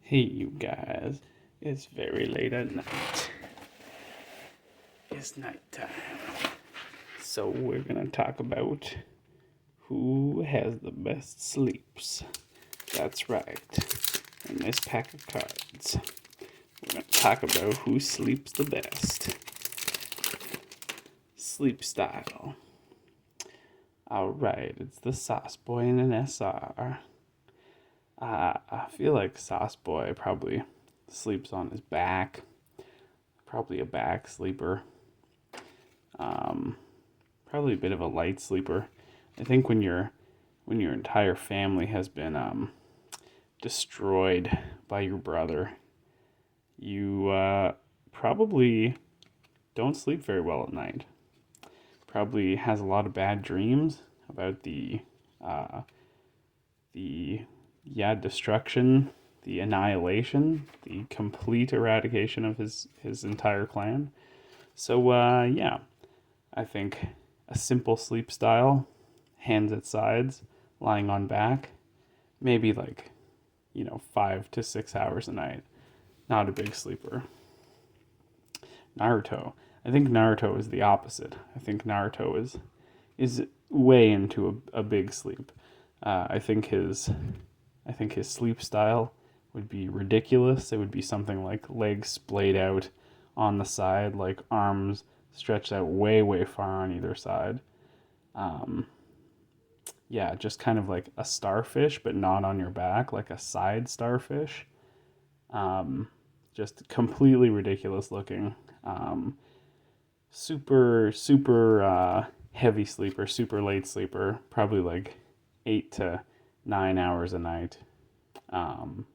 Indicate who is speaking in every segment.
Speaker 1: Hey, you guys, it's very late at night. It's nighttime. So, we're gonna talk about who has the best sleeps. That's right. In this pack of cards, we're gonna talk about who sleeps the best. Sleep style. Alright, it's the Sauce Boy and an SR. I feel like Sauce Boy probably sleeps on his back. Probably a back sleeper. Um, Probably a bit of a light sleeper. I think when your entire family has been destroyed by your brother, you probably don't sleep very well at night. Probably has a lot of bad dreams about uh, the destruction, the annihilation, the complete eradication of his entire clan. So yeah, I think a simple sleep style, hands at sides, lying on back, maybe like 5 to 6 hours a night. Not a big sleeper. Naruto. I think Naruto is the opposite. I think Naruto is way into a big sleep. I think his sleep style would be ridiculous. It would be something like legs splayed out on the side, like arms stretched out way far on either side. Um, yeah, just kind of like a starfish, but not on your back, like a side starfish. Um, just completely ridiculous looking. Super heavy sleeper, super late sleeper, probably like 8 to 9 hours a night. Um,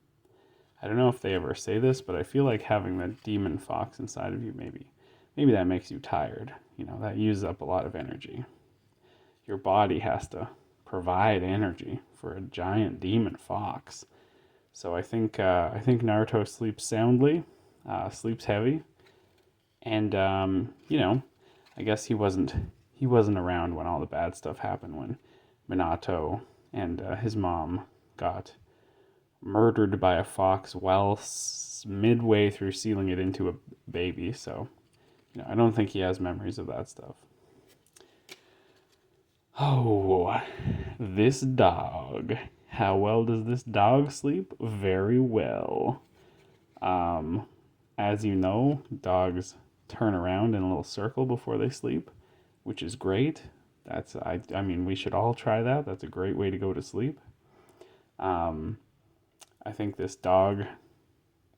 Speaker 1: I don't know if they ever say this, but I feel like having that demon fox inside of you, maybe that makes you tired. That uses up a lot of energy. Your body has to provide energy for a giant demon fox. So I think Naruto sleeps soundly, sleeps heavy, and I guess he wasn't around when all the bad stuff happened when Minato and his mom got murdered by a fox while midway through sealing it into a baby. So I don't think he has memories of that stuff. Oh, this dog. How well does this dog sleep? Very well. Um, as you know, dogs turn around in a little circle before they sleep, which is great. I mean, we should all try that. That's a great way to go to sleep. Um, I think this dog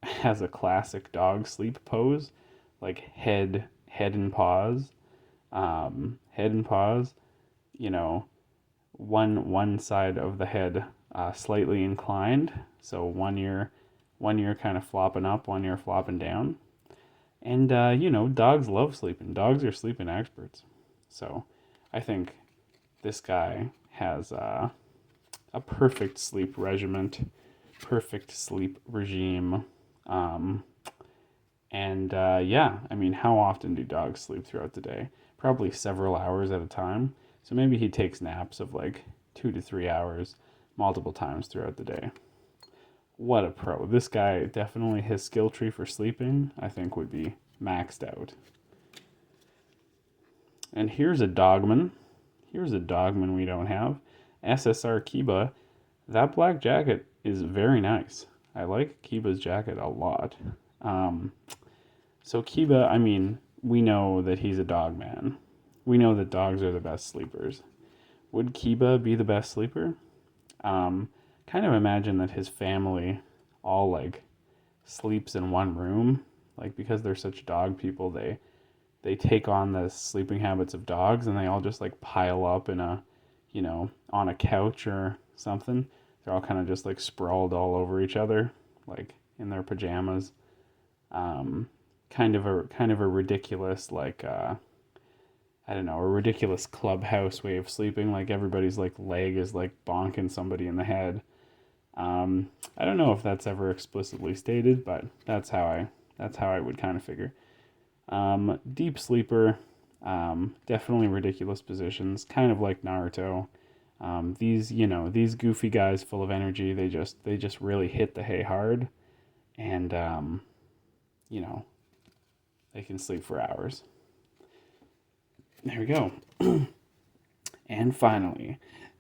Speaker 1: has a classic dog sleep pose, like head and paws, head and paws. You know, one side of the head slightly inclined, so one ear kind of flopping up, one ear flopping down. And dogs love sleeping. Dogs are sleeping experts. So I think this guy has a perfect sleep regimen, perfect sleep regime. Um, and yeah, I mean, how often do dogs sleep throughout the day? Probably several hours at a time. So maybe he takes naps of like 2 to 3 hours multiple times throughout the day. What a pro. This guy, definitely his skill tree for sleeping, I think would be maxed out. And here's a dogman. Here's a dogman we don't have. SSR Kiba. That black jacket is very nice. I like Kiba's jacket a lot. Um, so Kiba, I mean, we know that he's a dog man. We know that dogs are the best sleepers. Would Kiba be the best sleeper? Um, Kind of imagine that his family all like sleeps in one room, like because they're such dog people, they take on the sleeping habits of dogs, and they all just like pile up in on a couch or something. They're all kind of just like sprawled all over each other, like in their pajamas. Um, kind of a ridiculous like I don't know, a ridiculous clubhouse way of sleeping. Like everybody's like leg is like bonking somebody in the head. I don't know if that's ever explicitly stated, but that's how I would kind of figure. Deep sleeper, definitely ridiculous positions, kind of like Naruto. These goofy guys full of energy, they just really hit the hay hard. and you know, they can sleep for hours. There we go. And finally,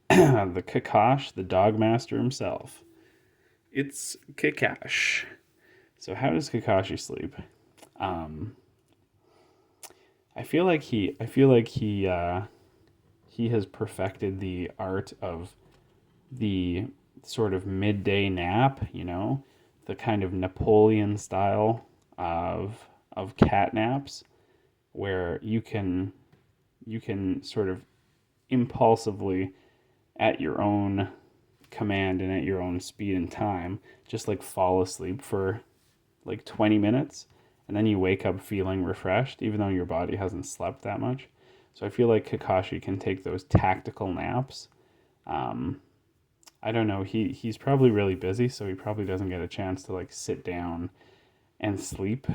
Speaker 1: the Kakash, the dog master himself. It's Kakash. So how does Kakashi sleep? Um, he has perfected the art of the sort of midday nap, you know, the kind of Napoleon style of cat naps where you can sort of impulsively at your own command and at your own speed and time just like fall asleep for like 20 minutes and then you wake up feeling refreshed even though your body hasn't slept that much. So I feel like Kakashi can take those tactical naps. um, I don't know, he's probably really busy, so he probably doesn't get a chance to like sit down and sleep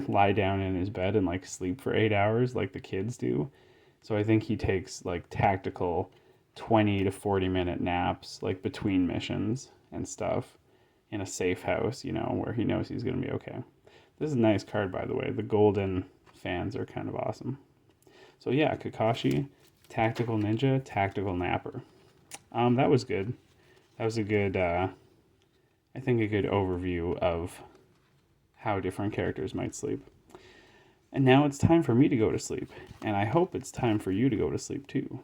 Speaker 1: lie down in his bed and like sleep for 8 hours like the kids do. So I think he takes like tactical 20 to 40-minute naps like between missions and stuff in a safe house, you know, where he knows he's going to be okay. This is a nice card, by the way. The golden fans are kind of awesome. So yeah, Kakashi, tactical ninja, tactical napper. That was good. That was a good, I think, a good overview of how different characters might sleep. And now it's time for me to go to sleep, and I hope it's time for you to go to sleep too.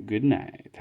Speaker 1: Good night.